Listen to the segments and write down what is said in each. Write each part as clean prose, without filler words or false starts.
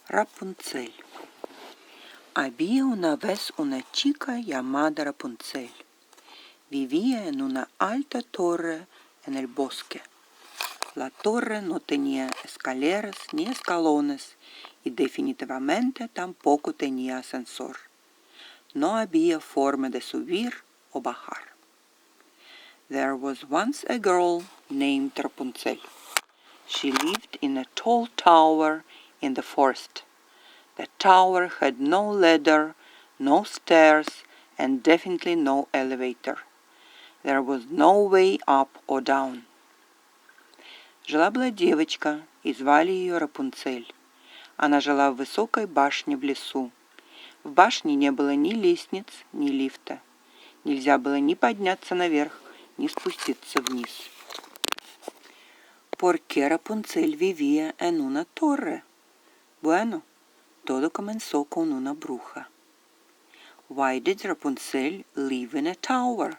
Rapunzel. Había una vez una chica llamada Rapunzel. Vivía en una alta torre en el bosque. La torre no tenía escaleras ni escalones y definitivamente tampoco tenía ascensor. No había forma de subir o bajar. There was once a girl named Rapunzel. She lived in a tall tower in the forest. The tower had no ladder, no stairs, and definitely no elevator. There was no way up or down. Жила-была девочка, и звали ее Рапунцель. Она жила в высокой башне в лесу. В башне не было ни лестниц, ни лифта. Нельзя было ни подняться наверх, ни спуститься вниз. ¿Por qué Rapunzel vivía en una torre? Bueno, todo comenzó con una bruja. Why did Rapunzel live in a tower?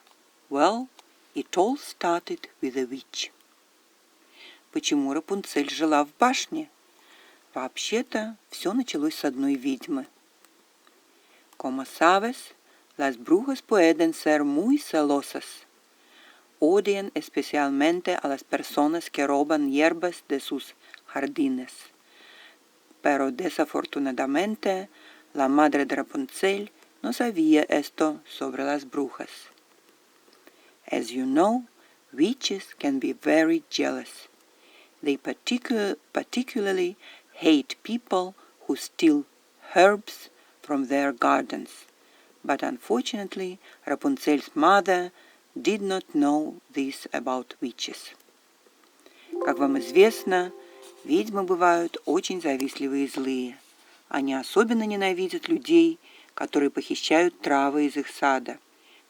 Well, it all started with a witch. Почему Рапунцель жила в башне? Вообще-то, все началось с одной ведьмы. Como sabes, las brujas pueden ser muy celosas. Odian especialmente a las personas que roban hierbas de sus jardines. Pero desafortunadamente, la madre de Rapunzel no sabía esto sobre las brujas. As you know, witches can be very jealous. They particularly hate people who steal herbs from their gardens. But unfortunately, Rapunzel's mother did not know this about witches. Как вам известно, ведьмы бывают очень завистливые и злые. Они особенно ненавидят людей, которые похищают травы из их сада.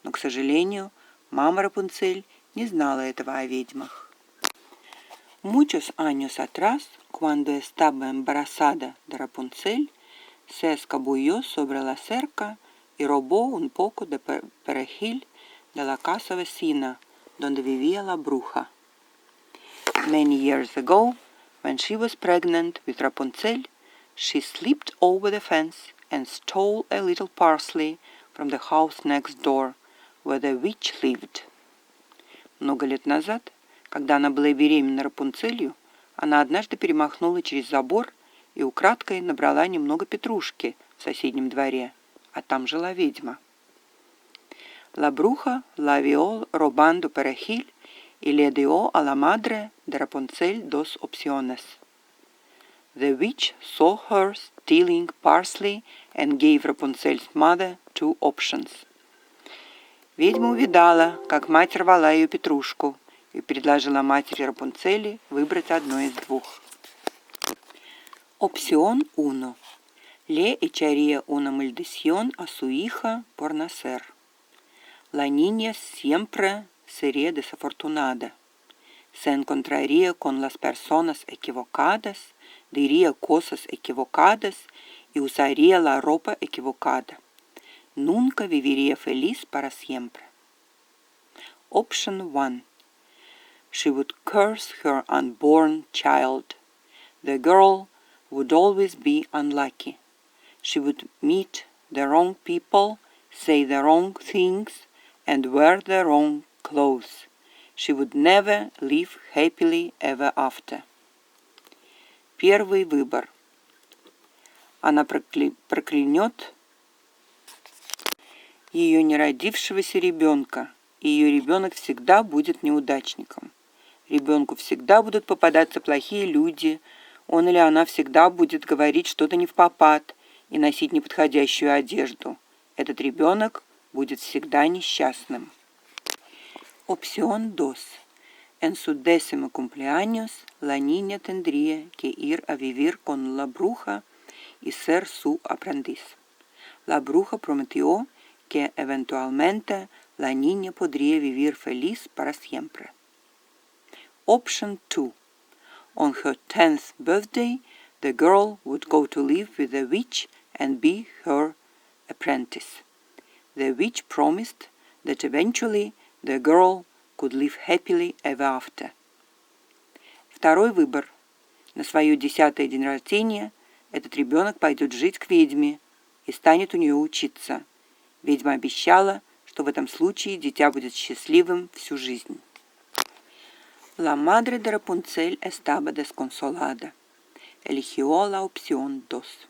Но, к сожалению, мама Рапунцель не знала этого о ведьмах. Muchos años atrás, cuando estaba embarazada de Rapunzel, se escabulló sobre la cerca y robó un poco de perejil de la casa vecina, donde vivía la bruja. Many years ago, when she was pregnant with Rapunzel, she slipped over the fence and stole a little parsley from the house next door, where the witch lived. Много лет назад, когда она была беременна Рапунцелью, она однажды перемахнула через забор и украдкой набрала немного петрушки в соседнем дворе, а там жила ведьма. La bruja la vio robando perejil y le dio a la madre de Rapunzel dos opciones. The witch saw her stealing parsley and gave Rapunzel's mother two options. Ведьма увидала, как мать рвала ее петрушку, и предложила матери Рапунцели выбрать одно из двух. Opción 1. Le echaría una maldición a su hija por nacer. La niña siempre sería desafortunada. Se encontraría con las personas equivocadas, diría cosas equivocadas y usaría la ropa equivocada. Nunca viviría feliz para siempre. Option 1. She would curse her unborn child. The girl would always be unlucky. She would meet the wrong people, say the wrong things, and wear the wrong clothes. She would never live happily ever after. Первый выбор. Она проклянет ее неродившегося ребенка, и ее ребенок всегда будет неудачником. Ребенку всегда будут попадаться плохие люди, он или она всегда будет говорить что-то невпопад и носить неподходящую одежду. Этот ребенок будет всегда несчастным. Opción 2. En su 10º cumpleaños, la niña tendría que ir a vivir con la bruja y ser su aprendiz. La bruja prometió que eventualmente la niña podría vivir feliz para siempre. Option 2. On her 10th birthday, the girl would go to live with the witch and be her apprentice. The witch promised that eventually the girl could live happily ever after. Второй выбор. На свое 10-е день рождения этот ребенок пойдет жить к ведьме и станет у нее учиться. Ведьма обещала, что в этом случае дитя будет счастливым всю жизнь. La madre de Rapunzel estaba desconsolada. Eligió la opción 2.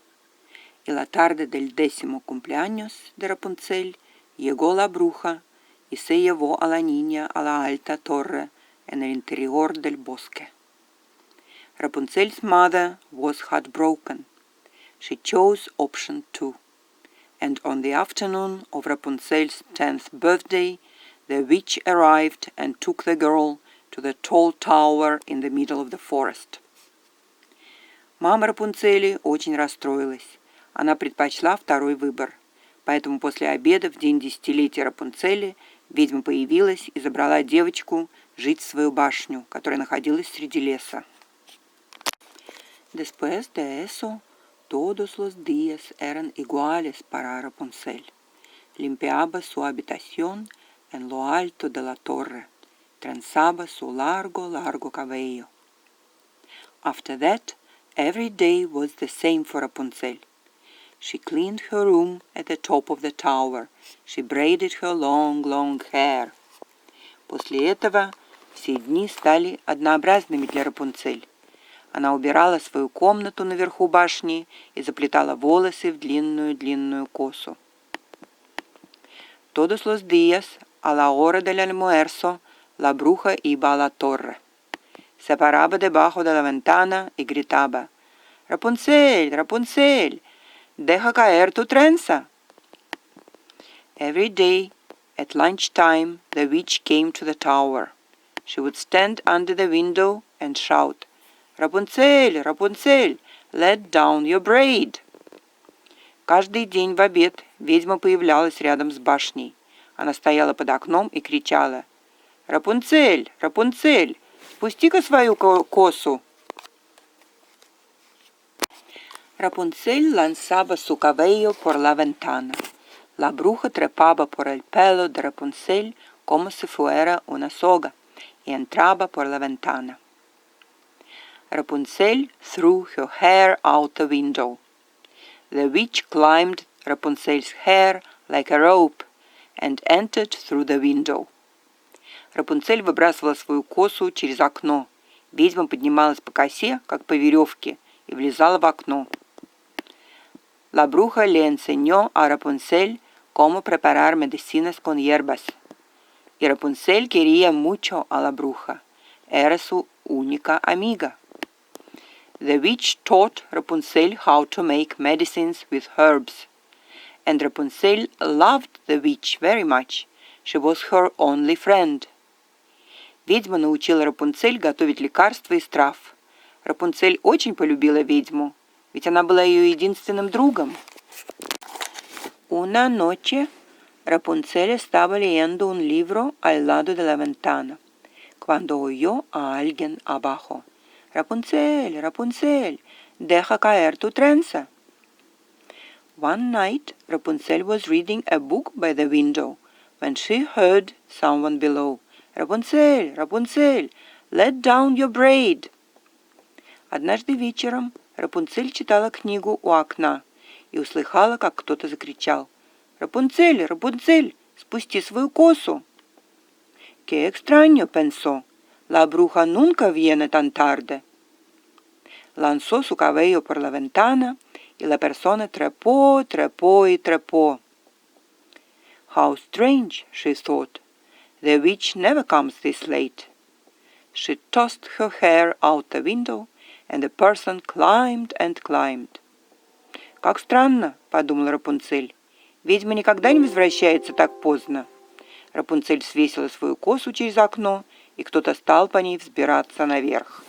Y la tarde del 10º cumpleaños de Rapunzel llegó la bruja y se llevó a la niña a la alta torre en el interior del bosque. Rapunzel's mother was heartbroken. She chose option 2. And on the afternoon of Rapunzel's 10th birthday, the witch arrived and took the girl to the tall tower in the middle of the forest. Мама Рапунцели очень расстроилась. Она предпочла второй выбор. Поэтому после обеда в день 10-летия Рапунцели ведьма появилась и забрала девочку жить в свою башню, которая находилась среди леса. Después de eso, todos los días eran iguales para Rapunzel. Limpiaba su habitación en lo alto de la torre. Trenzaba su largo cabello. After that, every day was the same for Rapunzel. She cleaned her room at the top of the tower. She braided her long hair. После этого все дни стали однообразными для Рапунцель. Она убирала свою комнату наверху башни и заплетала волосы в длинную косу. Todos los días, a la hora del almuerzo, la bruja iba a la torre. Se paraba debajo de la ventana y gritaba: «Rapunzel, Rapunzel, deja caer tu trenza!» Every day, at lunchtime, the witch came to the tower. She would stand under the window and shout: «Rapunzel, Rapunzel, let down your braid!» Каждый день в обед ведьма появлялась рядом с башней. Она стояла под окном и кричала: «Рапунцель, Рапунцель, спусти-ка свою косу!» Rapunzel lanzaba su cabello por la ventana. La bruja trepaba por el pelo de Rapunzel como si fuera una soga y entraba por la ventana. Rapunzel threw her hair out the window. The witch climbed Rapunzel's hair like a rope and entered through the window. Рапунцель выбрасывала свою косу через окно. Ведьма поднималась по косе, как по веревке, и влезала в окно. La bruja le enseñó a Rapunzel cómo preparar medicinas con hierbas. Y Rapunzel quería mucho a la bruja. Era su única amiga. The witch taught Rapunzel how to make medicines with herbs. And Rapunzel loved the witch very much. She was her only friend. Ведьма научила Рапунцель готовить лекарства из трав. Рапунцель очень полюбила ведьму, ведь она была ее единственным другом. Una noche, Rapunzel estaba leyendo un libro al lado de la ventana, cuando oyó a alguien abajo. «Rapunzel, Rapunzel, deja caer tu trenza!» One night, Rapunzel was reading a book by the window when she heard someone below. «Рапунцель, Рапунцель, let down your braid!» Однажды вечером Рапунцель читала книгу у окна и услыхала, как кто-то закричал: «Рапунцель, Рапунцель, спусти свою косу!» «Qué extraño», pensó, «la bruja nunca viene tan tarde». Lanzó su cabello por la ventana y la persona trepó y trepó. «How strange», she thought. «The witch never comes this late». She tossed her hair out the window, and the person climbed and climbed. «Как странно», — подумала Рапунцель. «Ведьма никогда не возвращается так поздно». Рапунцель свесила свою косу через окно, и кто-то стал по ней взбираться наверх.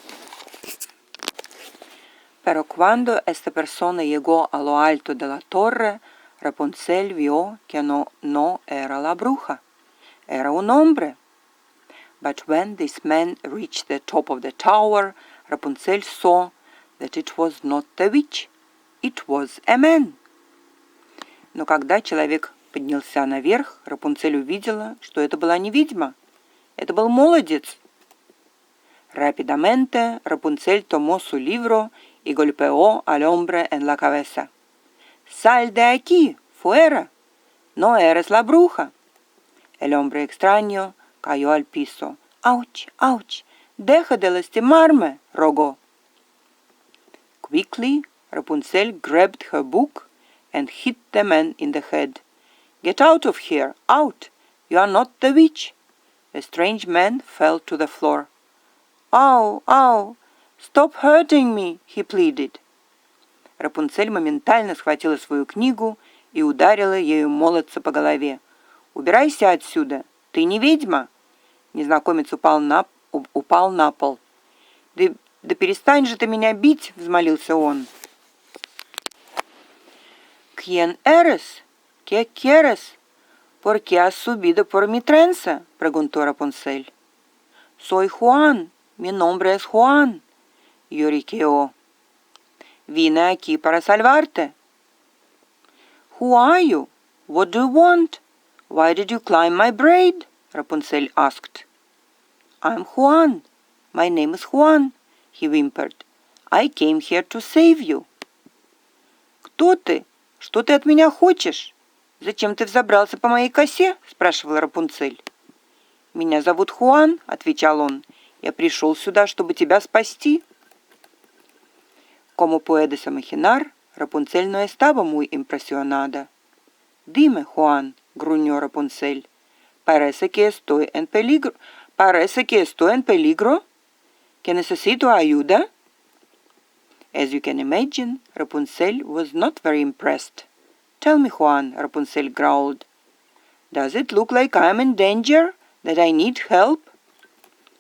Pero cuando esta persona llegó a lo alto de la torre, Rapunzel vio que no era la bruja. Era un hombre. But when this man reached the top of the tower, Rapunzel saw that it was not the witch. It was a man. Но когда человек поднялся наверх, Рапунцель увидела, что это была не ведьма. Это был молодец. Rápidamente, Rapunzel tomó su libro y golpeó al hombre en la cabeza. «Sal de aquí, fuera, no eres la bruja». El hombre extraño cayó al piso. «Ouch, ouch, deja de lastimarme», rogó. Quickly, Rapunzel grabbed her book and hit the man in the head. «Get out of here, out! You are not the witch!» The strange man fell to the floor. «Ow, ow! Stop hurting me!» he pleaded. Рапунцель моментально схватила свою книгу и ударила ею молодца по голове. «Убирайся отсюда! Ты не ведьма!» Незнакомец упал на пол. «Да перестань же ты меня бить!» — взмолился он. «Quién eres? ¿Qué quieres? ¿Por qué has subido por mi trenza?» — preguntó Rapunzel. «Soy Juan. Mi nombre es Juan», lloriqueó. «Vine aquí para salvarte». «Who are you? What do you want? Why did you climb my braid?» Rapunzel asked. «I'm Juan. My name is Juan», he whimpered. «I came here to save you». «Кто ты? Что ты от меня хочешь? Зачем ты взобрался по моей косе?» — спрашивала Рапунцель. «Меня зовут Хуан», — отвечал он. «Я пришел сюда, чтобы тебя спасти». Como puedes imaginar, Rapunzel no estaba muy impresionada. «Dime, Juan», gruñó Rapunzel, «parece que estoy en peligro. ¿Que necesito ayuda?» As you can imagine, Rapunzel was not very impressed. «Tell me, Juan», Rapunzel growled. «Does it look like I am in danger? That I need help?»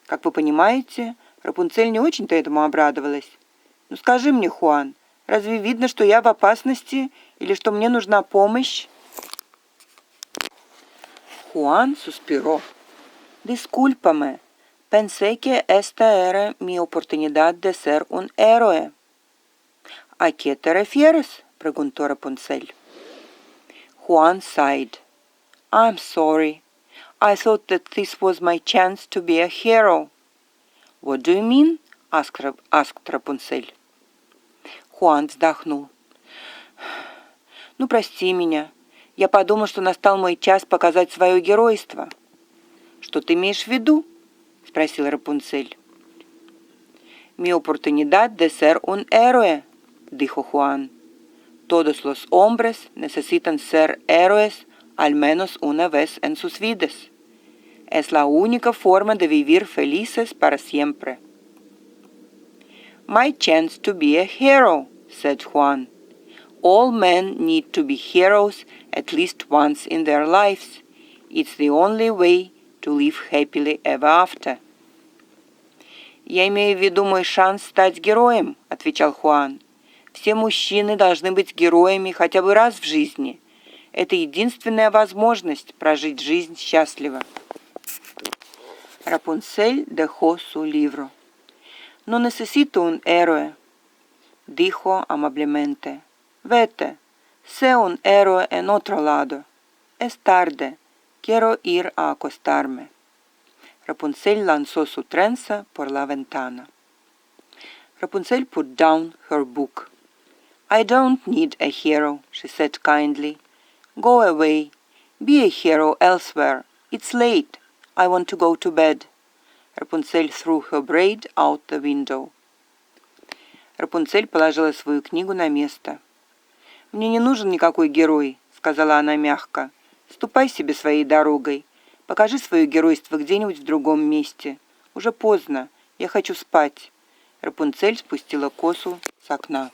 Как вы понимаете, Рапунцель не очень-то этому обрадовалась. «Ну скажи мне, Хуан, разве видно, что я в опасности или что мне нужна помощь?» Juan suspiró. «Discúlpame, pensé que esta era mi oportunidad de ser un héroe». «¿A qué te refieres?» preguntó Rapunzel. Juan sighed. «I'm sorry. I thought that this was my chance to be a hero». «What do you mean?» asked Rapunzel. Хуан вздохнул. «Ну, прости меня. Я подумал, что настал мой час показать свое геройство». «Что ты имеешь в виду?» — спросил Рапунцель. «Mi oportunidad de ser un héroe», — dijo Juan. «Todos los hombres necesitan ser héroes al menos una vez en sus vidas. Es la única forma de vivir felices para siempre». «My chance to be a hero», said Juan. «All men need to be heroes at least once in their lives. It's the only way to live happily ever after». «Я имею в виду мой шанс стать героем», — отвечал Хуан. «Все мужчины должны быть героями хотя бы раз в жизни. Это единственная возможность прожить жизнь счастливо». Rapunzel dejó su libro. «No necesito un héroe», dijo amablemente. «Vete, sé un héroe en otro lado. Es tarde, quiero ir a acostarme». Rapunzel lanzó su trenza por la ventana. Rapunzel put down her book. «I don't need a hero», she said kindly. «Go away. Be a hero elsewhere. It's late. I want to go to bed». Rapunzel threw her braid out the window. Рапунцель положила свою книгу на место. «Мне не нужен никакой герой», — сказала она мягко. «Ступай себе своей дорогой. Покажи свое геройство где-нибудь в другом месте. Уже поздно. Я хочу спать». Рапунцель спустила косу с окна.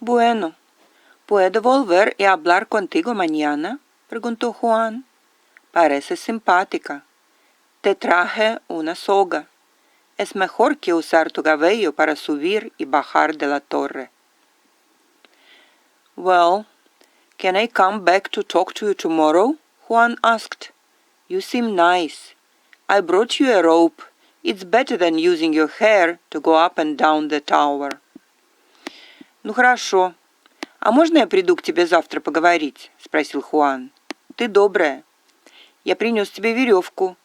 «Bueno, ¿puedo volver y hablar contigo mañana?» preguntó Juan. «Pareces simpática. Te traje una soga. Es mejor que usar tu cabello para subir y bajar de la torre». «Well, can I come back to talk to you tomorrow?» Juan asked. «You seem nice. I brought you a rope. It's better than using your hair to go up and down the tower». «Ну хорошо. А можно я приду к тебе завтра поговорить?» — спросил Хуан. «Ты добрая. Я принес тебе веревку.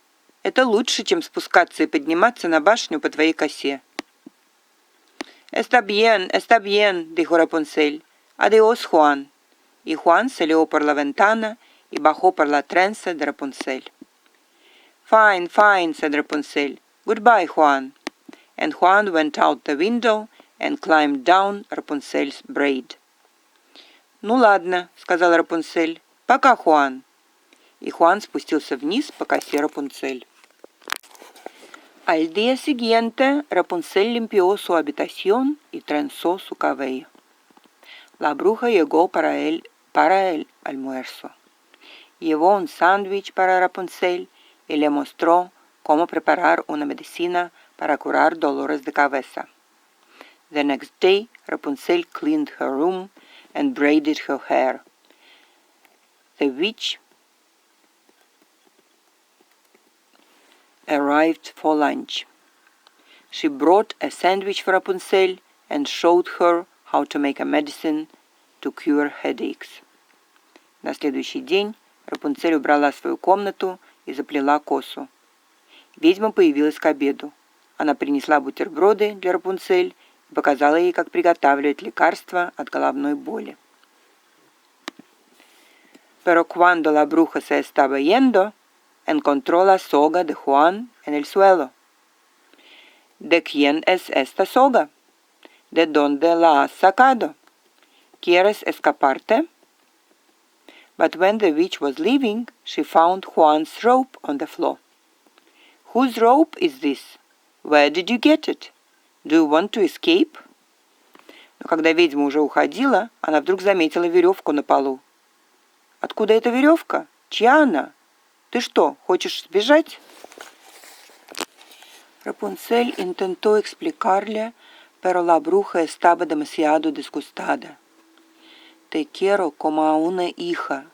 Это лучше, чем спускаться и подниматься на башню по твоей косе». Está bien, dijo Rapunzel. Adiós, Juan. Y Juan salió por la ventana y bajó por la trenza de Rapunzel. Fine, fine, said Rapunzel. Goodbye, Juan. And Juan went out the window and climbed down Rapunzel's braid. «Ну ладно», — сказала Рапунцель. «Пока, Хуан». И Хуан спустился вниз по косе Рапунцель. Al día siguiente, Rapunzel limpió su habitación y trenzó su cabello. La bruja llegó para el almuerzo. Llevó un sándwich para Rapunzel y le mostró cómo preparar una medicina para curar dolores de cabeza. The next day, Rapunzel cleaned her room and braided her hair. The witch arrived for lunch. She brought a sandwich for Rapunzel and showed her how to make a medicine to cure headaches. На следующий день Рапунцель убрала свою комнату и заплела косу. Ведьма появилась к обеду. Она принесла бутерброды для Рапунцель и показала ей, как приготавливать лекарства от головной боли. Pero cuando la bruja se estaba yendo, encontró la soga de Juan en el suelo. ¿De quién es esta soga? ¿De dónde la has sacado? ¿Quieres escaparte? But when the witch was leaving, she found Juan's rope on the floor. Whose rope is this? Where did you get it? Do you want to escape? Но когда ведьма уже уходила, она вдруг заметила веревку на полу. Откуда эта веревка? Чья она? Ты что, хочешь сбежать? Rapunzel intentó explicarle, pero la bruja estaba demasiado disgustada. Te quiero como a una hija.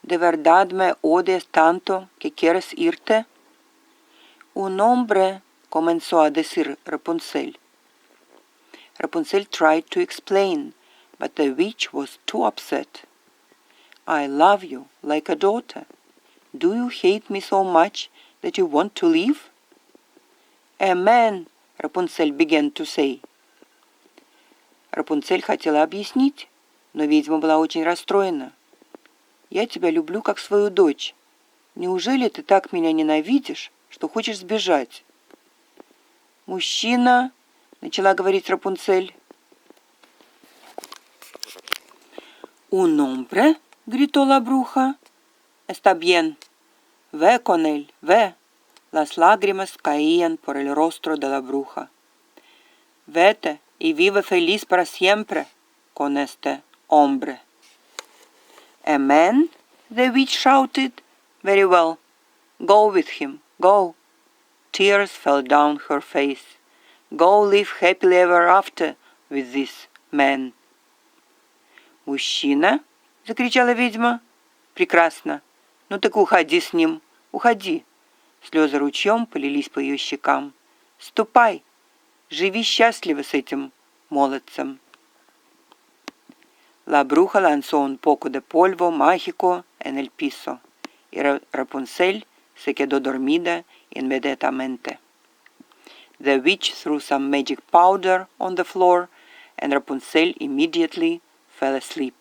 ¿De verdad me odias tanto que quieres irte? Un hombre, comenzó a decir Rapunzel. Rapunzel tried to explain, but the witch was too upset. I love you like a daughter. Do you hate me so much that you want to leave? A man, Rapunzel began to say. Рапунцель хотела объяснить, но ведьма была очень расстроена. «Я тебя люблю, как свою дочь. Неужели ты так меня ненавидишь, что хочешь сбежать?» «Мужчина», — начала говорить Рапунцель. «Un hombre», — gritó la bruja. «Está bien. Ve con él, ve». Las lágrimas caían por el rostro de la bruja. «Vete y vive feliz para siempre con este hombre». «A man?» the witch shouted. «Very well. Go with him. Go». Tears fell down her face. «Go live happily ever after with this man». «Мужчина?» — закричала ведьма. «Прекрасно. Ну так уходи с ним. Уходи». Слезы ручьем полились по ее щекам. «Ступай. Живи счастливо с этим молодцем». La bruja lanzó un poco de polvo mágico en el piso y Rapunzel se quedó dormida inmediatamente. The witch threw some magic powder on the floor and Rapunzel immediately fell asleep.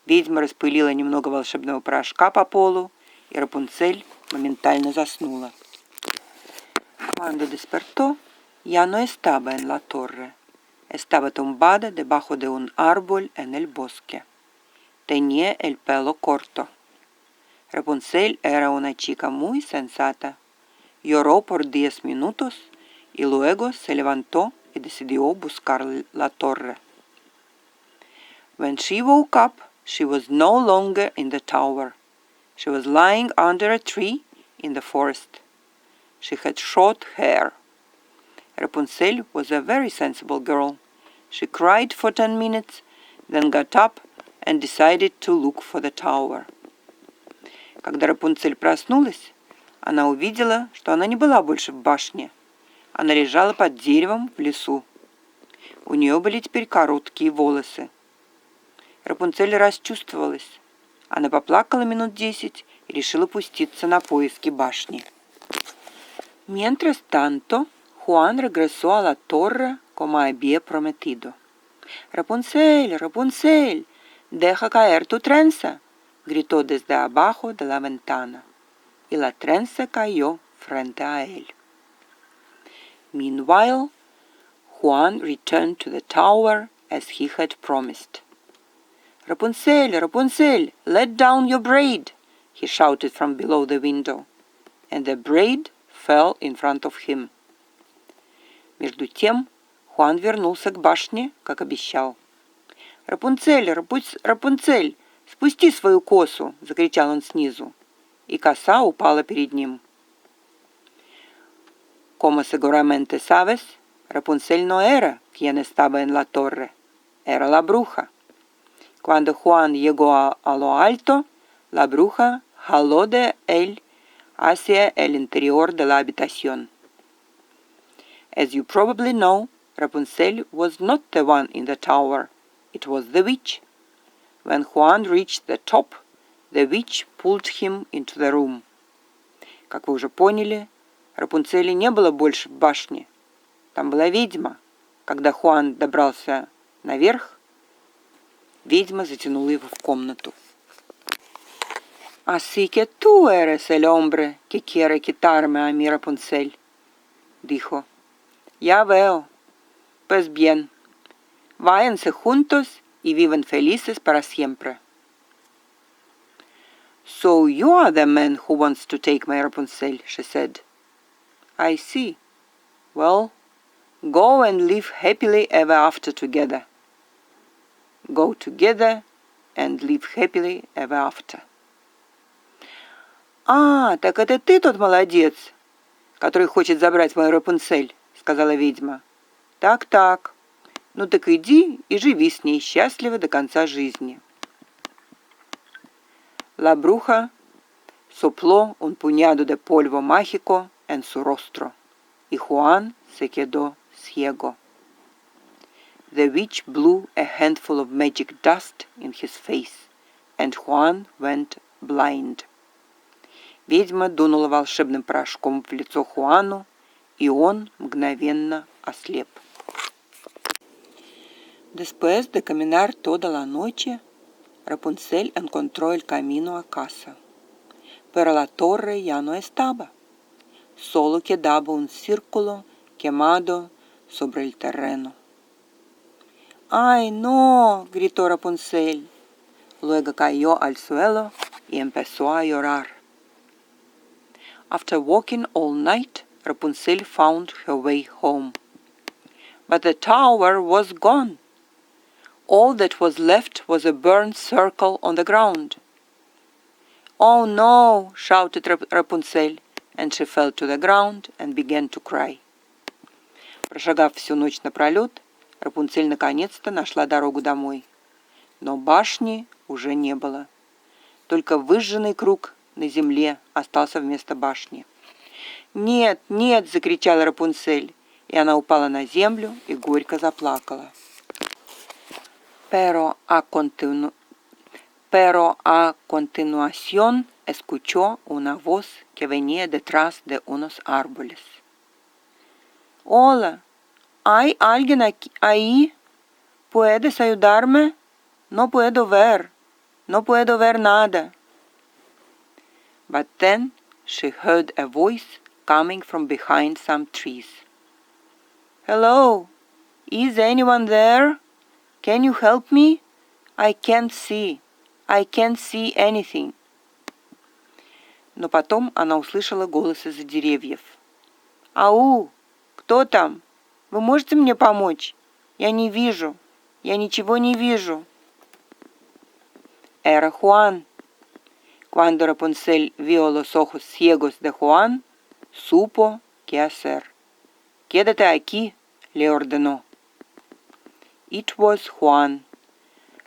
Ведьма распылила немного волшебного порошка по полу, и Рапунцель моментально заснула. Cuando despertó, ya no estaba en la torre. Estaba tumbada debajo de un árbol en el bosque. Tenía el pelo corto. Rapunzel era una chica muy sensata. Lloró por 10 minutos y luego se levantó y decidió buscar la torre. When she woke up, she was no longer in the tower. She was lying under a tree in the forest. She had short hair. Rapunzel was a very sensible girl. She cried for 10 minutes, then got up and decided to look for the tower. Когда Рапунцель проснулась, она увидела, что она не была больше в башне. Она лежала под деревом в лесу. У нее были теперь короткие волосы. Рапунцель расчувствовалась. Она поплакала минут 10 и решила пуститься на поиски башни. Mientras tanto, Juan regresó a la torre como había prometido. «Rapunzel, Rapunzel, deja caer tu trenza», gritó desde abajo de la ventana, y la trenza cayó frente a él. Meanwhile, Juan returned to the tower as he had promised. «Rapunzel, Rapunzel, let down your braid», he shouted from below the window, and the braid fell in front of him. Между тем Хуан вернулся к башне, как обещал. «Рапунцель, Рапунцель, спусти свою косу!» — закричал он снизу, и коса упала перед ним. «Como seguramente sabes, Rapunzel no era quien estaba en la torre, era la bruja». Cuando Juan llegó a lo alto, la bruja jaló de él hacia el interior de la habitación. As you probably know, Rapunzel was not the one in the tower, it was the witch. When Juan reached the top, the witch pulled him into the room. Как вы уже поняли, Рапунцели не было больше в башне. Там была ведьма. Когда Хуан добрался наверх, ведьма затянула его в комнату. «Así que tú eres el hombre que quiere quitarme a mi Rapunzel», dijo. «Ya veo. Pues bien, váyanse juntos y vivan felices para siempre». «So you are the man who wants to take my Rapunzel», she said. «I see. Well, go and live happily ever after together». Go together and live happily ever after. «А, так это ты тот молодец, который хочет забрать мою Рапунцель», — сказала ведьма. «Так. Ну так иди и живи с ней счастливо до конца жизни». La bruja sopló un puñado de polvo mágico en su rostro, y Juan se quedó ciego. The witch blew a handful of magic dust in his face, and Juan went blind. Ведьма дунула волшебным порошком в лицо Хуану, и он mgnovенно ослеп. Después de caminar toda la noche, Rapunzel encontró el camino a casa, pero la torre ya no estaba. Solo quedaba un círculo quemado sobre el terreno. «Ay, no!» gritó Rapunzel. Luego cayó al suelo y empezó a llorar. After walking all night, Rapunzel found her way home. But the tower was gone. All that was left was a burned circle on the ground. «Oh no!» shouted Rapunzel, and she fell to the ground and began to cry. Прошагав всю ночь напролет, Рапунцель наконец-то нашла дорогу домой. Но башни уже не было. Только выжженный круг на земле остался вместо башни. «Нет, нет!» — закричала Рапунцель, и она упала на землю и горько заплакала. Pero a continuación escuchó una voz que venía detrás de unos árboles. «Hola, ¿hay alguien ahí? ¿Puedes ayudarme? No puedo ver nada». But then she heard a voice coming from behind some trees. «Hello, is anyone there? Can you help me? I can't see anything». Но потом она услышала голос из-за деревьев. «Ау, кто там? Вы можете мне помочь? Я ничего не вижу». Era Juan. Cuando Rapunzel vio los ojos ciegos de Juan, supo qué hacer. «Quédate aquí», le ordenó. It was Juan.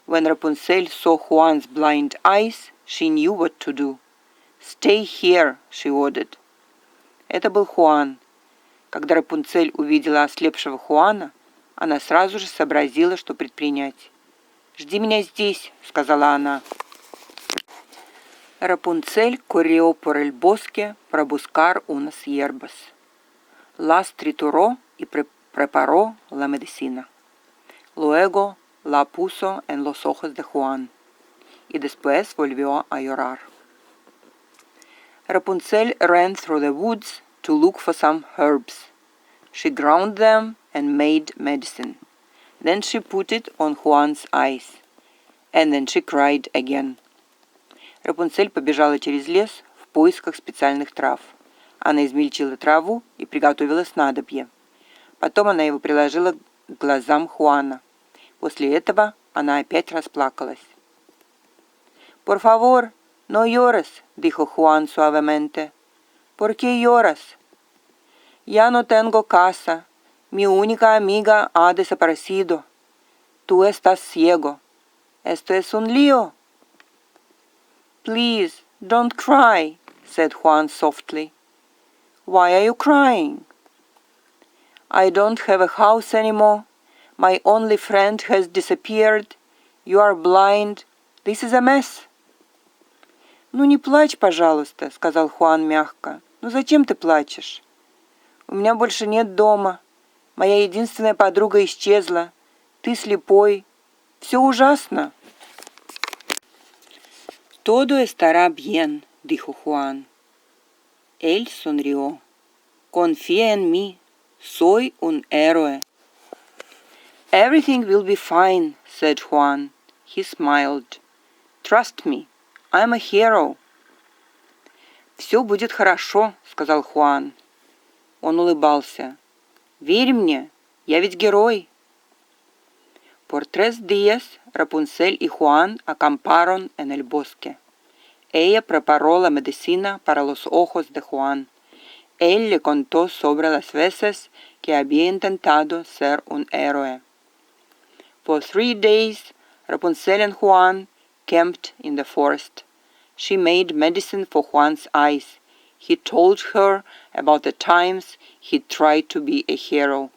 When Rapunzel saw Juan's blind eyes, she knew what to do. «Stay here», she ordered. Это был Хуан. Когда Рапунцель увидела ослепшего Хуана, она сразу же сообразила, что предпринять. «Жди меня здесь», — сказала она. Rapunzel corrió por el bosque para buscar unas hierbas. Las trituró y preparó la medicina. Luego la puso en los ojos de Juan, y después volvió a llorar. Rapunzel ran through the woods to look for some herbs. She ground them and made medicine. Then she put it on Juan's eyes. And then she cried again. Рапунцель побежала через лес в поисках специальных трав. Она измельчила траву и приготовила снадобье. Потом она его приложила к глазам Хуана. После этого она опять расплакалась. «Por favor, no llores», dijo Juan suavemente. «¿Por qué lloras?» «Ya no tengo casa. Mi única amiga ha desaparecido. Tú estás ciego. Esto es un lío». «Please, don't cry», said Juan softly. «Why are you crying?» «I don't have a house anymore. My only friend has disappeared. You are blind. This is a mess». «Ну не плачь, пожалуйста», — сказал Хуан мягко. «Ну зачем ты плачешь? У меня больше нет дома. Моя единственная подруга исчезла. Ты слепой. Все ужасно». «Todo estará bien», dijo Juan. Él sonrió. «Confía en mí. Soy un héroe». «Everything will be fine», said Juan. He smiled. «Trust me. I'm a hero». «Все будет хорошо», — сказал Хуан. Он улыбался. «Верь мне, я ведь герой». Por 3 días, Rapunzel y Juan acamparon en el bosque. Ella preparó la medicina para los ojos de Juan. Él le contó sobre las veces que había intentado ser un héroe. For 3 days, Rapunzel and Juan camped in the forest. She made medicine for Juan's eyes. He told her about the times he tried to be a hero.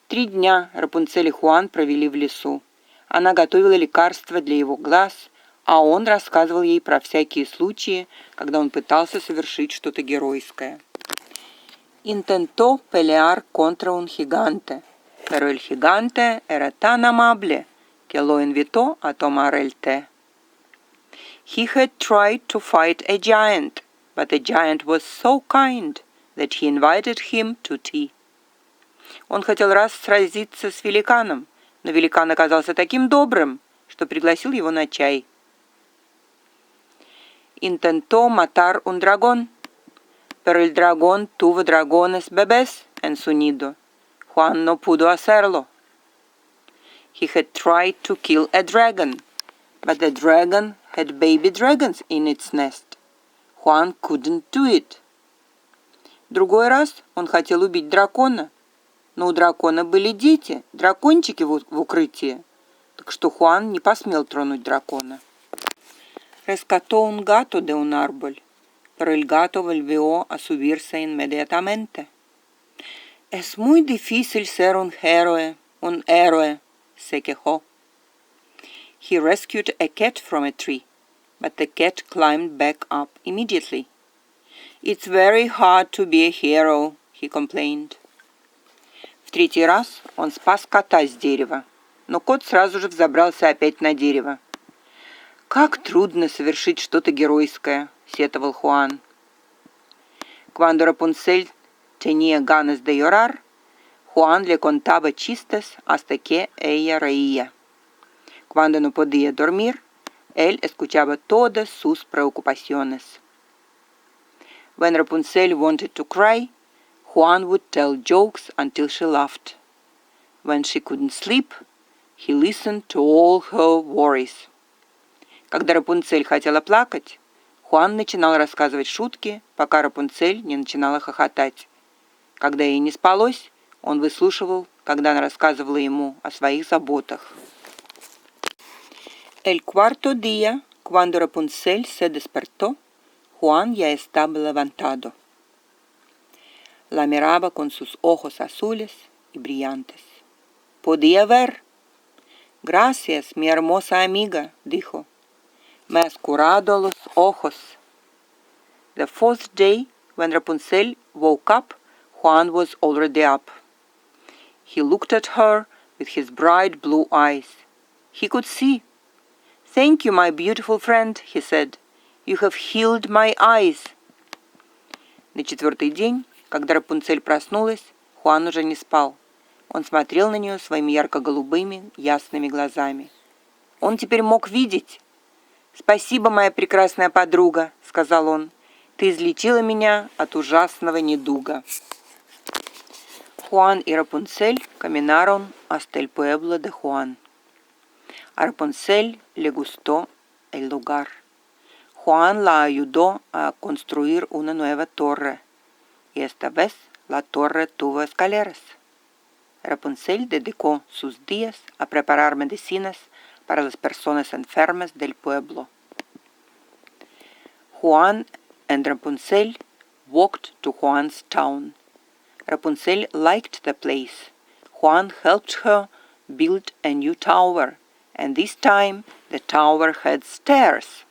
3 дня Рапунцель и Хуан провели в лесу. Она готовила лекарства для его глаз, а он рассказывал ей про всякие случаи, когда он пытался совершить что-то геройское. Intentó pelear contra un gigante, pero el gigante era tan amable que lo invitó a tomar el té. He had tried to fight a giant, but the giant was so kind that he invited him to tea. Он хотел раз сразиться с великаном, но великан оказался таким добрым, что пригласил его на чай. Intentó matar un dragón, pero el dragón tuvo dragones bebés en su nido. Juan no pudo hacerlo. He had tried to kill a dragon, but the dragon had baby dragons in its nest. Juan couldn't do it. Другой раз он хотел убить дракона, но у дракона были дети, дракончики в укрытии, так что Juan не посмел тронуть дракона. Rescató un gato de un árbol, pero el gato volvió a subirse inmediatamente. Es muy difícil ser un héroe, se quejó. He rescued a cat from a tree, but the cat climbed back up immediately. It's very hard to be a hero, he complained. В 3-й раз он спас кота с дерева, но кот сразу же взобрался опять на дерево. «Как трудно совершить что-то геройское», — сетовал Хуан. Cuando Rapunzel tenía ganas de llorar, Juan le contaba chistes hasta que ella reía. Cuando no podía dormir, él escuchaba todas sus preocupaciones. When Rapunzel wanted to cry, Juan would tell jokes until she laughed. When she couldn't sleep, he listened to all her worries. Когда Рапунцель хотела плакать, Хуан начинал рассказывать шутки, пока Рапунцель не начинала хохотать. Когда ей не спалось, он выслушивал, когда она рассказывала ему о своих заботах. El cuarto día, cuando Rapunzel se despertó, Juan ya estaba levantado. La miraba con sus ojos azules y brillantes. Podía ver. Gracias, mi hermosa amiga, dijo. Me has curado los ojos. The 4th day, when Rapunzel woke up, Juan was already up. He looked at her with his bright blue eyes. He could see. "Thank you, my beautiful friend," he said. "You have healed my eyes." На четвертый день, когда Рапунцель проснулась, Хуан уже не спал. Он смотрел на нее своими ярко-голубыми, ясными глазами. Он теперь мог видеть. «Спасибо, моя прекрасная подруга», — сказал он. «Ты излечила меня от ужасного недуга». Juan y Rapunzel caminaron hasta el pueblo de Juan. A Rapunzel le gustó el lugar. Juan la ayudó a construir una nueva torre, y esta vez la torre tuvo escaleras. Rapunzel dedicó sus días a preparar medicinas para las personas enfermas del pueblo. Juan and Rapunzel walked to Juan's town. Rapunzel liked the place. Juan helped her build a new tower, and this time the tower had stairs.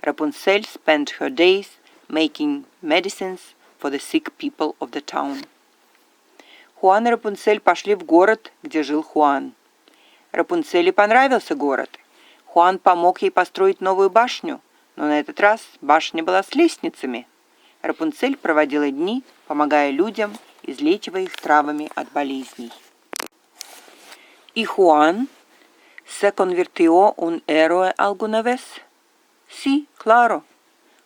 Rapunzel spent her days making medicines for the sick people of the town. Хуан и Рапунцель пошли в город, где жил Хуан. Рапунцели понравился город. Хуан помог ей построить новую башню, но на этот раз башня была с лестницами. Рапунцель проводила дни, помогая людям, излечивая их травами от болезней. ¿Y Juan se convirtió un héroe alguna vez? Sí, claro.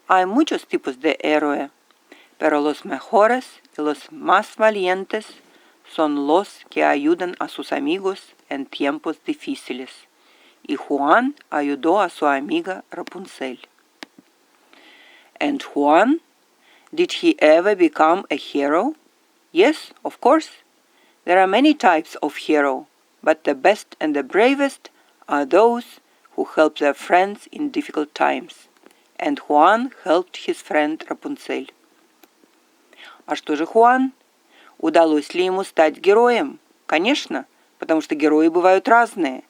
Hay muchos tipos de héroe, pero los mejores y los más valientes son los que ayudan a sus amigos en tiempos difíciles. Y Juan ayudó a su amiga Rapunzel. And Juan? Did he ever become a hero? Yes, of course. There are many types of hero, but the best and the bravest are those who help their friends in difficult times. And Juan helped his friend Rapunzel. А что же Хуан? Удалось ли ему стать героем? Конечно, потому что герои бывают разные.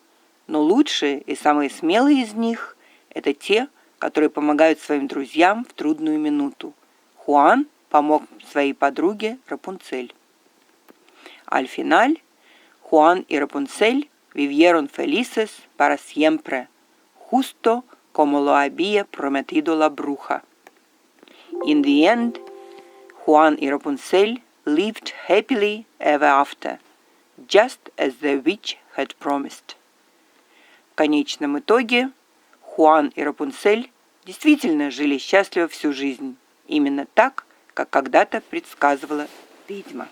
Но лучшие и самые смелые из них – это те, которые помогают своим друзьям в трудную минуту. Juan помог своей подруге Рапунцель. Al final, Juan y Rapunzel vivieron felices para siempre, justo como lo había prometido la bruja. In the end, Juan y Rapunzel lived happily ever after, just as the witch had promised. В конечном итоге, Хуан и Рапунцель действительно жили счастливо всю жизнь, именно так, как когда-то предсказывала ведьма.